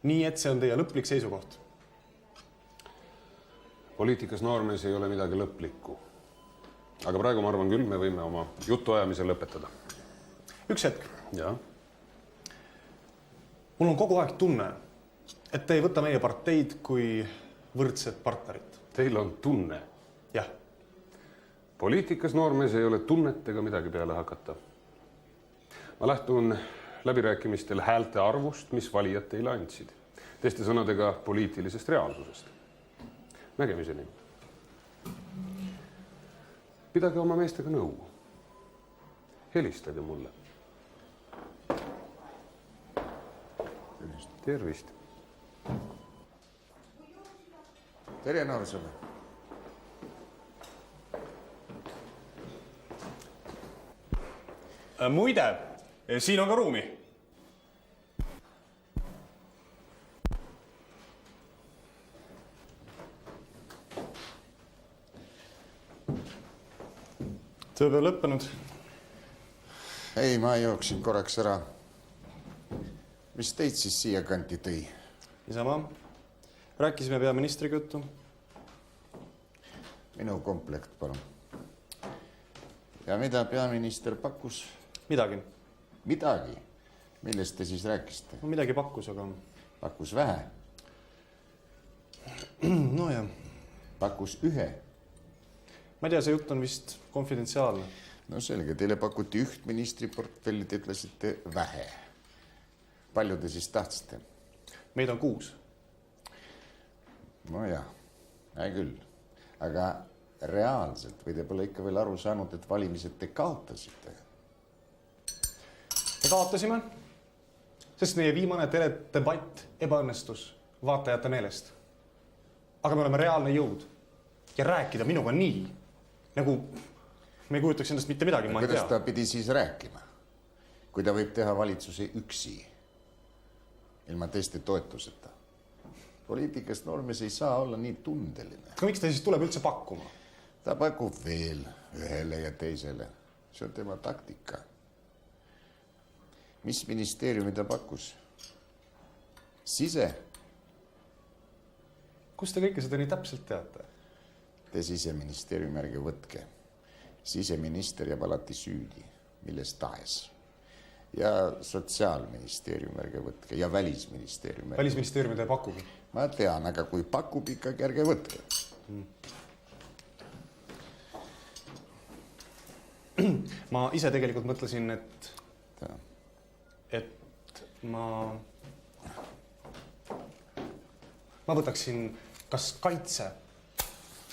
Nii, et see on teie lõplik seisukoht? Poliitikas noormees ei ole midagi lõplikku. Aga praegu ma arvan küll, me võime oma jutuajamise lõpetada. Üks hetk. Ja. Mul on kogu aeg tunne, et te ei võta meie parteid kui võrdset partnerit. Teil on tunne? Jah. Poliitikas noormees ei ole tunnet ega midagi peale hakata. Ma lähtun läbirääkimistel häälte arvust, mis valijad teile andsid. Teiste sõnadega poliitilisest reaalsusest. Nägemiseni. Pidage oma meestega nõu. Helistage mulle. Tervist. Tere, Noorsõna. Muide, siin on ka ruumi. Tööpäev lõppenud. Ei, ma jooksin korraks ära. Mis teid siis siia kanti tõi? Isama. Rääkisime peaministriga juttu. Minu komplekt, palun. Ja mida peaminister pakkus? Midagi. Midagi? Millest te siis rääkisite? No, midagi pakkus, aga... Pakkus vähe? No jah. Pakkus ühe? Ma ei tea, see jutt on vist konfidentsiaalne. No selge, teile pakuti üht ministriportfelli, te ütlesite vähe. Palju te siis tahtsite? Meid on 6. No jah, küll. Aga reaalselt või te pole ikka veel aru saanud, et valimised te kaotasite? Me kaotasime, sest meie viimane teledebatt ebaõnnestus vaatajate meelest. Aga me oleme reaalne jõud. Ja rääkida minuga nii, nagu me ei kujutaks endast mitte midagi, ma ei tea. Kuidas ta pidi siis rääkima? Kui ta võib teha valitsuse üksi, ilma teiste toetuseta. Poliitikast noormees ei saa olla nii tundeline. Aga miks ta siis tuleb üldse pakkuma? Ta pakub veel ühele ja teisele. See on tema taktika. Mis ministeeriumi ta pakkus? Sise? Kus te kõike seda nii täpselt teate? Te siseministeeriumi ärge võtke. Siseminister jääb alati süüdi, milles tahes. Ja sotsiaalministeeriumi ärge võtke ja välisministeeriumi. Välisministeeriumi te ei pakugi? Ma tean, aga kui pakub ikkagi ärge võtke. Ma ise tegelikult mõtlesin, Ta. et ma võtaksin kas kaitse,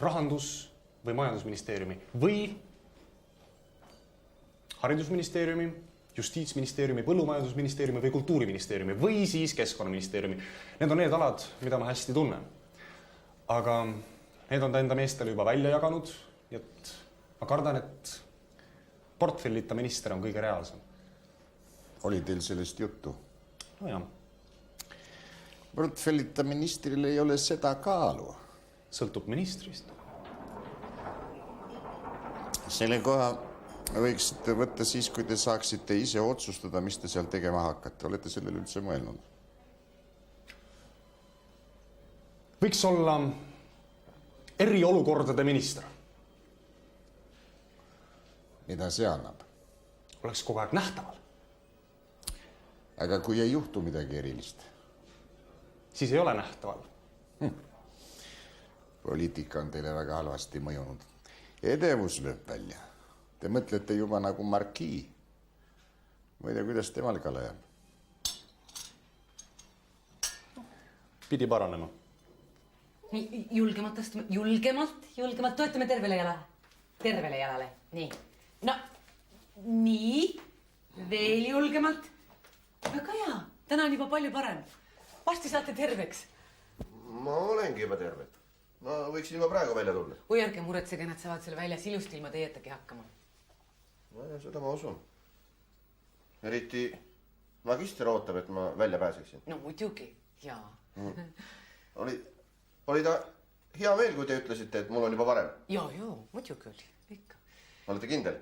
rahandus- või majandusministeeriumi või haridusministeeriumi, justiitsministeeriumi, põllumajandusministeeriumi või kultuuriministeeriumi või siis keskkonnaministeeriumi. Need on need alad, mida ma hästi tunnen. Aga need on ta enda meestele juba välja jaganud, et ma kardan, et portfellita minister on kõige reaalsem. Oli teil sellest juttu? No jah. Portfellita ministril ei ole seda kaalu. Sõltub ministrist. Selle koha võiksite võtta siis, kui te saaksite ise otsustada, mis te seal tegema hakkate. Olete sellele üldse mõelnud? Võiks olla eriolukordade minister. Mida see annab? Oleks kogu aeg nähtaval. Aga kui ei juhtu midagi erilist? Siis ei ole nähtaval. Poliitika on teile väga halvasti mõjunud. Edevus lööb välja. Te mõtlete juba nagu markii. Ma ei tea, kuidas temal kala jääb. Pidi paranema. Julgemalt, toetame tervele jalale. Nii. No, nii, veel julgemalt. Väga hea, täna on juba palju parem. Varsti saate terveks. Ma olengi juba terve. Ma võiksin juba praegu välja tulla. Või ärge muretsege, nad saavad selle väljas ilusti ilma teietagi hakkama. No ja seda ma usun. Eriti magister ootab, et ma välja pääseksin. No muidugi, jaa. Oli ta hea meel, kui te ütlesite, et mul on juba varem? Jaa, muidugi oli, ikka. Olete kindel?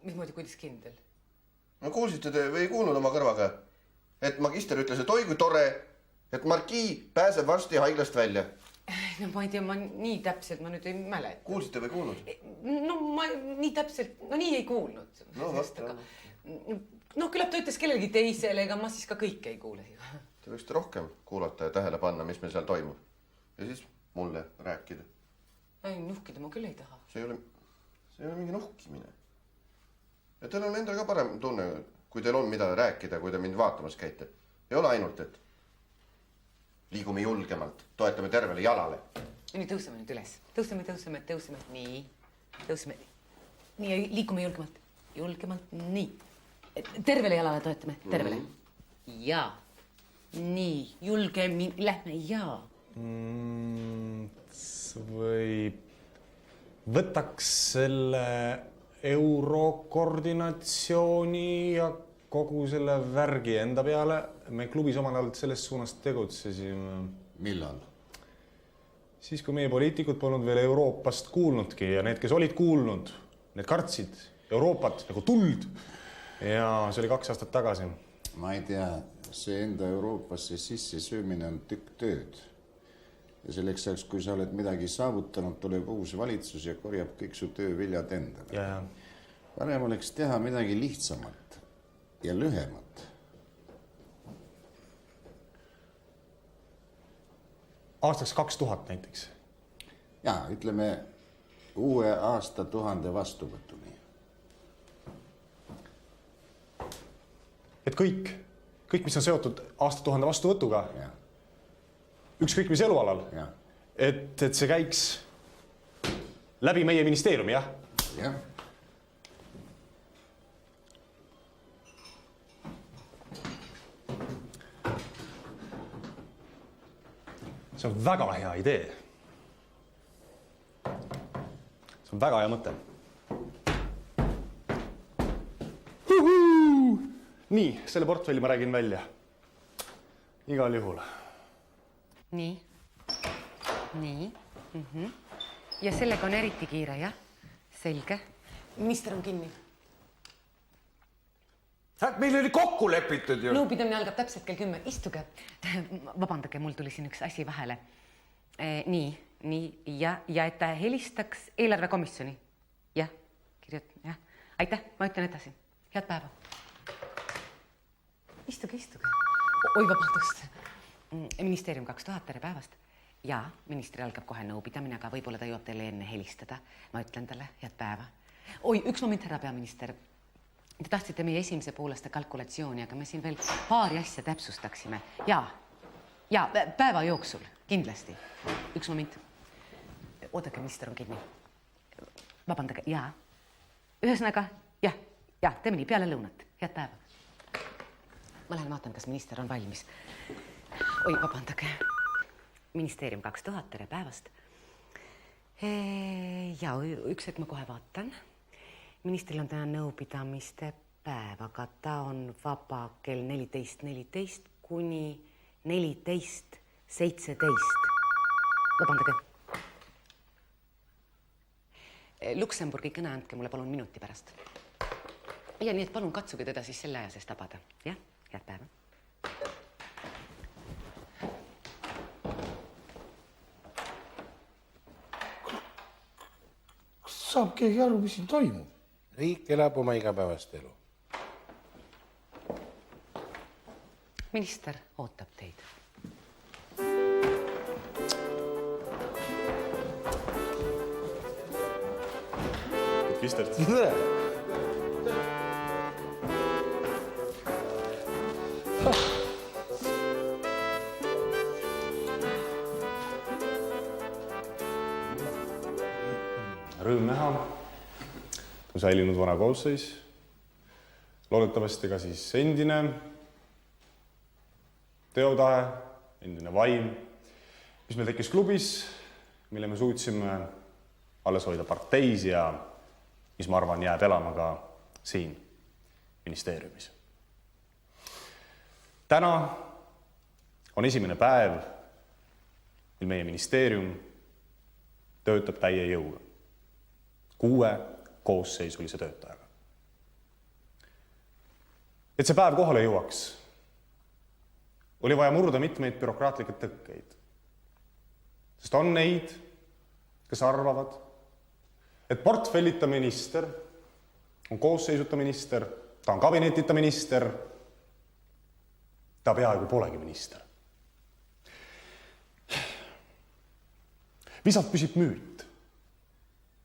Mismoodi, kuidas kindel? no kuulsite te või ei kuulnud oma kõrvaga, et magister ütles, et oi kui tore, et markii pääseb varsti haiglast välja. No ma ei tea, ma nii täpselt ma nüüd ei mäleta. Kuulsite või kuulnud? No ma nii täpselt, no nii ei kuulnud. No vast, no küllap ta ütles kellelgi teisele, ega ma siis ka kõike ei kuule. Te võiksite rohkem kuulata ja tähele panna, mis meil seal toimub. Ja siis mulle rääkida. Ei, nuhkida ma küll ei taha. See ei ole mingi nuhkimine. Ja teil on endal ka parem tunne, kui teil on mida rääkida, kui te mind vaatamas käite. Ei ole ainult, et liigume julgemalt, toetame tervele jalale. Nii tõuseme nüüd üles. Tõuseme. Nii. Tõuseme. Nii, liigume julgemalt. Julgemalt. Nii. Tervele jalale toetame. Tervele. Ja. Nii. Julgemi. Lähme. Ja. Või võtaks selle eurokoordinatsiooni ja kogu selle värgi enda peale. Me klubis omal ajal selles suunas tegutsesime. Millal? Siis, kui meie poliitikud polnud veel Euroopast kuulnudki ja need, kes olid kuulnud, need kartsid Euroopat nagu tuld. Ja see oli 2 aastat tagasi. Ma ei tea, see enda Euroopasse sisse söömine on tükk tööd. Ja selleks ajaks, kui sa oled midagi saavutanud, tuleb uus valitsus ja korjab kõik su tööviljad endale. Ja. Parem oleks teha midagi lihtsamat ja lühemat. Aastaks 2000 näiteks. Ja, ütleme uue aastatuhande vastuvõtuni. Et kõik, mis on seotud aastatuhande vastuvõtuga, Ja. ükskõik mis elualal, Ja. et see käiks läbi meie ministeeriumi, jah? Jah. See on väga hea idee. See on väga hea mõte. Nii, selle portfelli ma räägin välja. Igal juhul. Nii. Ja sellega on eriti kiire, jah? Selge. Minister on kinni. Meil oli kokku lepitud ju. Nõupidamine algab täpselt kell 10. Istuge. Vabandage, mul tuli siin üks asi vahele. Nii. Ja et ta helistaks eelarvekomisjoni. Jah, jah. Aitäh, ma ütlen edasi. Head päeva. Istuge. Oi, vabandust. Ministeerium 2000, tere päevast. Ja, ministri algab kohe nõupidamine, aga võib-olla ta jõuab teile enne helistada. Ma ütlen talle, head päeva. Oi, üks moment, härra peaminister. Te tahtsite meie esimese poolaste kalkulatsiooni, aga me siin veel paari asja täpsustaksime. Ja, päeva jooksul, kindlasti. Üks moment. Oodake, minister on kinni. Vabandage, ja. Ühesõnaga, ja, teeme nii, peale lõunat. Head päeva. Ma lähen vaatan, kas minister on valmis. Oi, vabandage. Ministeerium 2000, tere päevast. Ja, üks hetk ma kohe vaatan. Ministril on täna nõupidamiste päev, aga ta on vaba kell 14.14 kuni 14.17. Vabandage. Luksemburgi kõne andke mulle palun minuti pärast. Ja nii, et palun katsuge teda siis selle aja sees tabada. Jah, head päeva. Kas saab keegi aru, mis siin toimub? Riik elab oma igapäevast elu. Minister ootab teid. Kistert. Rõõm näha. On säilinud vana koosseis. Loodetavasti ka siis endine teotahe, endine vaim, mis meil tekkis klubis, mille me suutsime alles hoida parteis ja mis ma arvan jääb elama ka siin ministeeriumis. Täna on esimene päev, mil meie ministeerium töötab täie jõuga. 6 koosseisulise töötajaga. Et see päev kohale jõuaks, oli vaja murda mitmeid bürokraatlikke tõkkeid. Sest on neid, kes arvavad, et portfellita minister on koosseisuta minister, ta on kabinetita minister, ta peaaegu polegi minister. Visalt püsib müüt,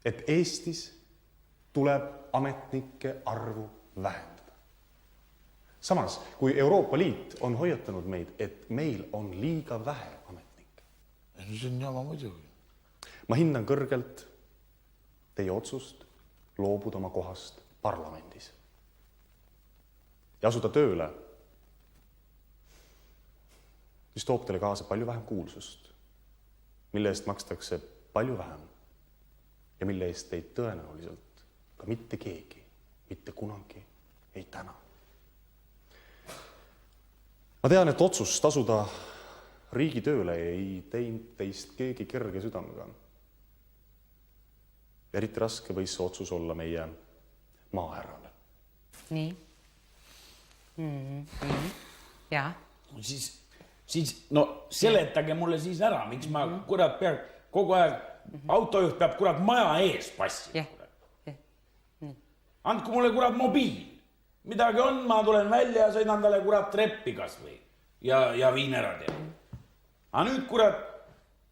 et Eestis tuleb ametnike arvu vähendada. Samas, kui Euroopa Liit on hoiatanud meid, et meil on liiga vähe ametnikke. See on jama muidugi. Ma hindan kõrgelt teie otsust loobuda oma kohast parlamendis ja asuda tööle, mis toob teile kaasa palju vähem kuulsust, mille eest makstakse palju vähem ja mille eest teid tõenäoliselt ka mitte keegi, mitte kunagi ei täna. Ma tean, et otsus tasuda riigitööle ei teinud teist keegi kerge südamega. Eriti raske võis see otsus olla meie maaherrale. Nii. Ja. Siis, no seletage mulle siis ära, miks ma kurat peab kogu aeg, autojuht peab kurat maja ees passi. Andku mulle kurat mobiil. Midagi on, ma tulen välja ja sõidan talle kurat treppi kas või ja viin ära teha. Aga nüüd kurat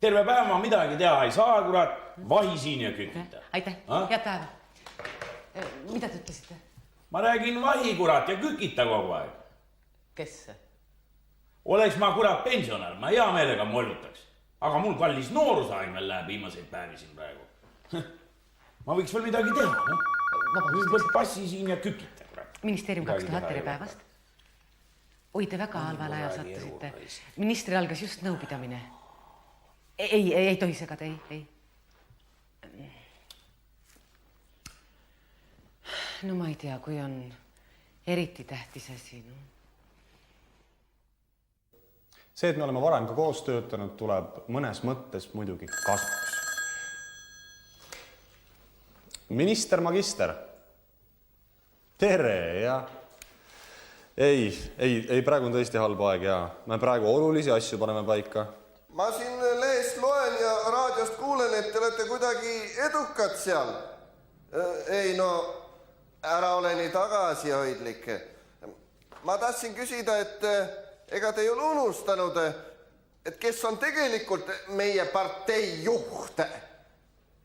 terve päeva ma midagi teha ei saa, kurat vahi siin ja kükita. Aitäh, head päeva. Mida te ütlesite? Ma räägin vahi kurat ja kükita kogu aeg. Kes? Oleks ma kurat pensionär, ma hea meelega mollutaks. Aga mul kallis noorusaeg veel läheb viimaseid päevi siin praegu. Ma võiks veel midagi teha, no? Nüüd passi siin ja kükita. Ministeerium 2000 tere päevast. Oi, te väga halval ajal sattusite. Ministri algas just nõupidamine. Ei tohi segada, ei. No ma ei tea, kui on eriti tähtis asi. No. See, et me oleme varem ka koos töötanud, tuleb mõnes mõttes muidugi kasuks. Minister Magister. Tere, ja. Ei, praegu on tõesti halb aeg, ja. Me praegu olulisi asju paneme paika. Ma siin lehest loen ja raadiost kuulen, et te olete kuidagi edukad seal. Ei, no, ära ole nii tagasihoidlik. Ma tahtsin küsida, et ega te ei ole unustanud, et kes on tegelikult meie partei juht.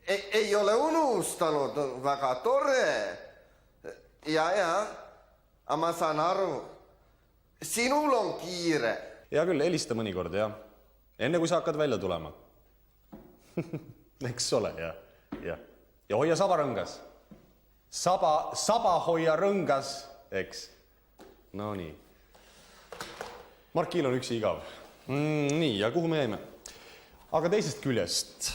Ei ole unustanud, väga tore. Ja, aga ma saan aru, sinul on kiire. Hea küll, helista mõnikord, ja. Enne kui sa hakkad välja tulema. Eks ole, ja. Ja hoia saba rõngas. Saba hoia rõngas, eks. No nii. Markil on üksi igav. Nii, ja kuhu me jäime? Aga teisest küljest,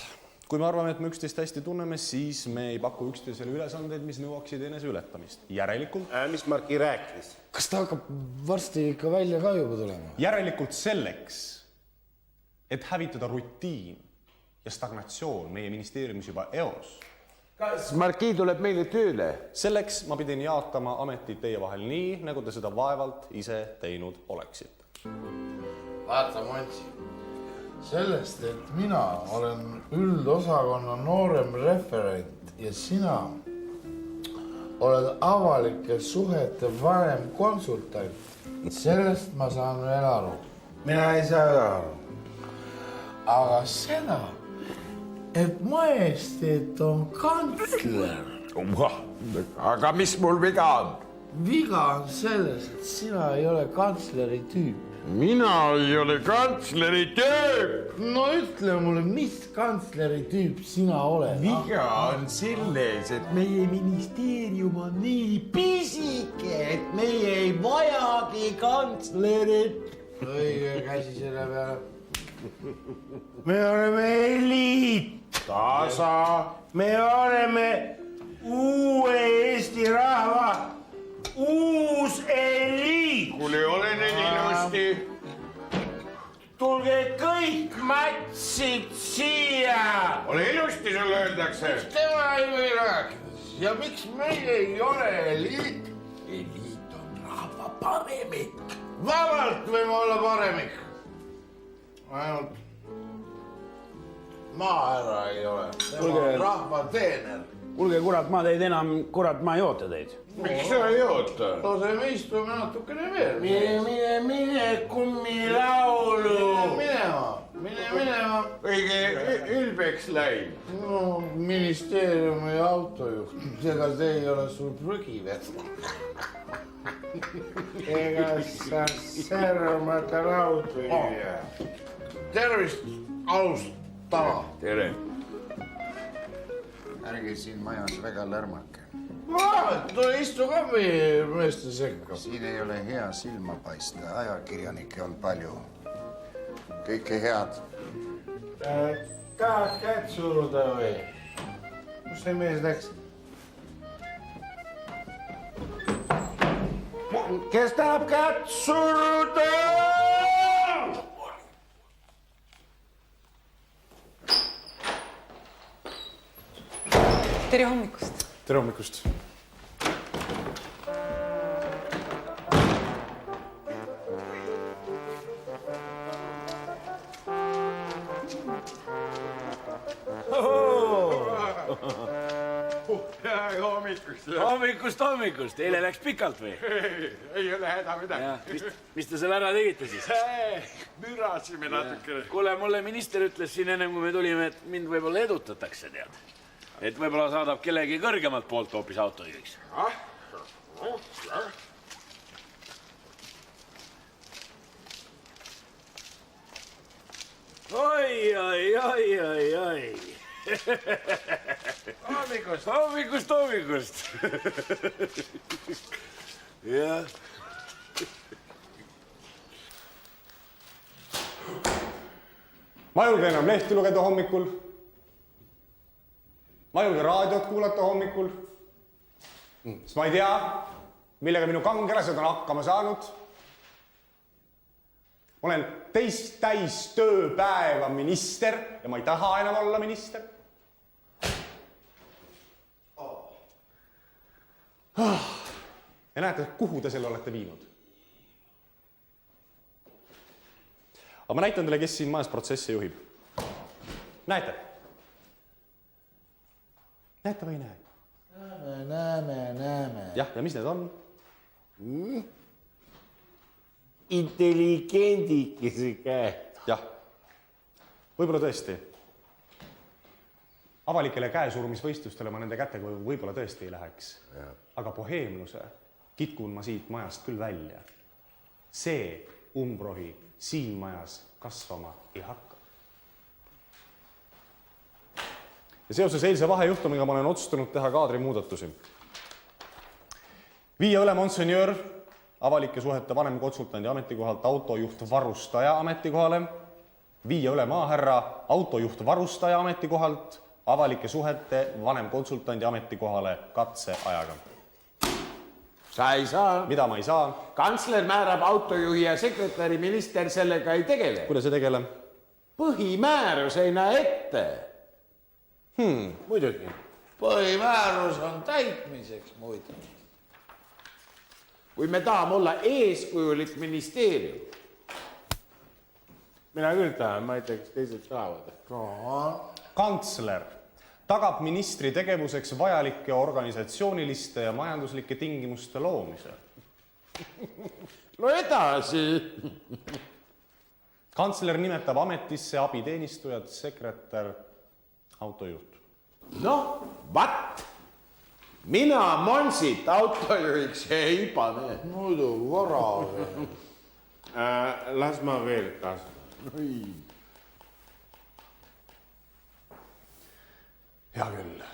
kui me arvame, et me üksteist hästi tunneme, siis me ei paku üksteisele ülesandeid, mis nõuaksid enese ületamist. Järelikult... Mis Marki rääkis? Kas ta hakkab varsti ikka välja ka juba tulema? Järelikult selleks, et hävitada rutiin ja stagnatsioon meie ministeeriumis juba eos. Kas Marki tuleb meile tööle? Selleks ma pidin jaotama ametid teie vahel nii, nagu te seda vaevalt ise teinud oleksite. Vaata, Montsi. Sellest, et mina olen üldosakonna noorem referent ja sina oled avalike suhete varem konsultant, sellest ma saan veel aru. Mina ei saa aru. Aga seda, et Majesteet on kantsler. Aga mis mul viga on? Viga on selles, et sina ei ole kantsleri tüüp. Mina ei ole kantsleri tüüp. No ütle mulle, mis kantsleri tüüp sina oled? Viga on selles, et meie ministeerium on nii pisike, et meie ei vajagi kantslerit. Õige käsi selle peale. Me oleme eliit. Tasa. Me oleme uue Eesti rahva uus eliit. Kuule, ole nüüd ilusti. Tulge kõik matsid siia. Ole ilusti, sulle öeldakse. Tema ei või rääkida. Ja miks meie ei ole eliit? Eliit on rahva paremik. Vabalt võime olla paremik. Ainult maahärra ei ole. Tema on rahva teener. Kuulge, kurat, ma teid enam, kurat, ma ei oota teid. Miks sa ei oota? Laseme istume natukene veel. Mine kummilaulu. Minema. Õige ülbeks läinud. No, ministeeriumi autojuht. Ega see ei ole sul prügivest. Ega sa särmata raudu ei jää. Tervist, alustama. Tere. ärge siin majas väga lärmake. Istu ka meie meeste sekka. Siin ei ole hea silma paista, ajakirjanikke on palju. Kõike head. Tahad kätt suruda või? Kus see mees läks? Kes tahab kätt suruda? Tere hommikust. Tere hommikust. Hommikust. Eile läks pikalt või? Ei ole häda midagi. Mis te seal ära tegite siis? Mürasime natukene. Kuule, mulle minister ütles siin ennem, kui me tulime, et mind võib-olla edutatakse, tead. Et võib-olla saadab kellegi kõrgemalt poolt hoopis autojuhiks. Oi. Hommikust. Jah. Ma ei julge enam lehti lugeda hommikul. Ma ei julge raadiot kuulata hommikul. Sest ma ei tea, millega minu kangelased on hakkama saanud. Ma olen teist täis tööpäeva minister ja ma ei taha enam olla minister. Ja näete, kuhu te selle olete viinud? Aga ma näitan teile, kes siin majas protsessi juhib. Näete? Näete või ei näe? Näeme. Jah, ja mis need on? Intelligendikese käed. Jah, võib-olla tõesti. Avalikele käesurumisvõistlustele ma nende kätega võib-olla tõesti ei läheks. Aga boheemluse kitkun ma siit majast küll välja. See umbrohi siin majas kasvama ei hakka. Ja seoses eilse vahejuhtumiga ma olen otsustanud teha kaadrimuudatusi. Viia üle Monseigneur avalike suhete vanemkonsultandi ametikohalt autojuht varustaja ametikohale, viia üle maahärra autojuht varustaja ametikohalt avalike suhete vanemkonsultandi ametikohale katseajaga. Sa ei saa. Mida ma ei saa? Kantsler määrab autojuhi ja sekretäri, minister sellega ei tegele. Kuidas ei tegele? Põhimäärus ei näe ette. Muidugi. Põhimäärus on täitmiseks muidugi. Kui me tahame olla eeskujulik ministeerium. Mina küll tahan, ma ei tea, kas teised tahavad. Kantsler tagab ministri tegevuseks vajalike organisatsiooniliste ja majanduslike tingimuste loomise. No edasi. Kantsler nimetab ametisse abiteenistujad, sekretär, autojuht. Noh, vat. Mina Monsit autojuhiks ei pane. Muidu vara. Las ma veel kasvan. Hea küll.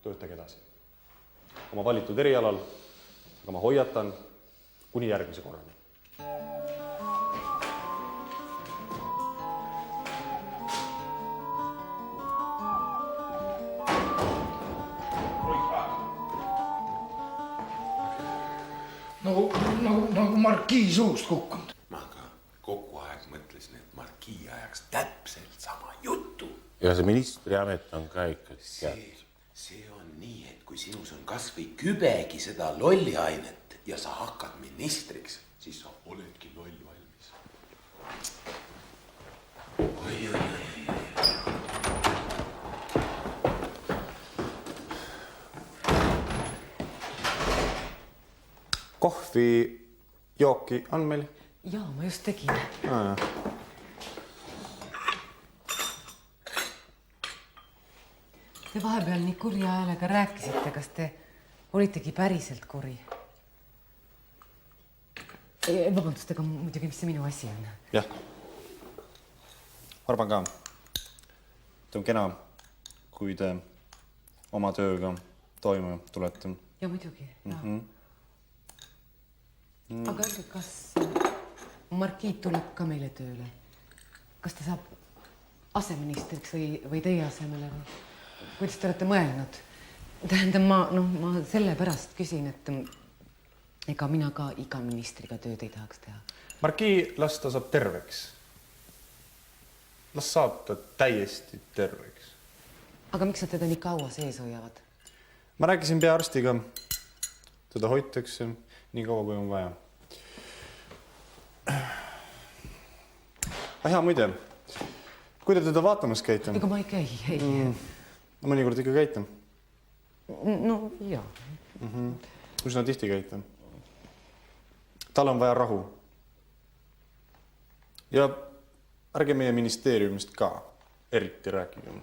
Töötage edasi. Oma valitud erialal, aga ma hoiatan kuni järgmise korrani. Nagu markii suust kukkunud. Ma ka kogu aeg mõtlesin, et markii ajaks täpselt sama juttu. Ja see ministri amet on ka ikka See on nii, et kui sinus on kas või kübegi seda lolliainet ja sa hakkad ministriks, siis sa oledki loll valmis. Kohvi, jooki on meil? Jaa, ma just tegin. Te vahepeal nii kurja häälega rääkisite, kas te olitegi päriselt kuri? Vabandust, ega muidugi, mis see minu asi on? Jah. Arvan ka. See on kena, kui te oma tööga toime tulete. Ja muidugi, jaa. Aga öelge, kas Markii tuleb ka meile tööle? Kas ta saab aseministriks või teie asemele? Kuidas te olete mõelnud? Tähendab, ma selle pärast küsin, et ega mina ka iga ministriga tööd ei tahaks teha. Markii, las ta saab terveks. Las saab ta täiesti terveks. Aga miks nad teda nii kaua sees hoiavad? Ma rääkisin peaarstiga. Teda hoitakse nii kaua, kui on vaja. Hea muide, kui te teda vaatamas käite? Ega ma ei käi, ei. Mõnikord ikka käite? No, jaa. Üsna tihti käite? Tal on vaja rahu. Ja ärge meie ministeeriumist ka eriti rääkige.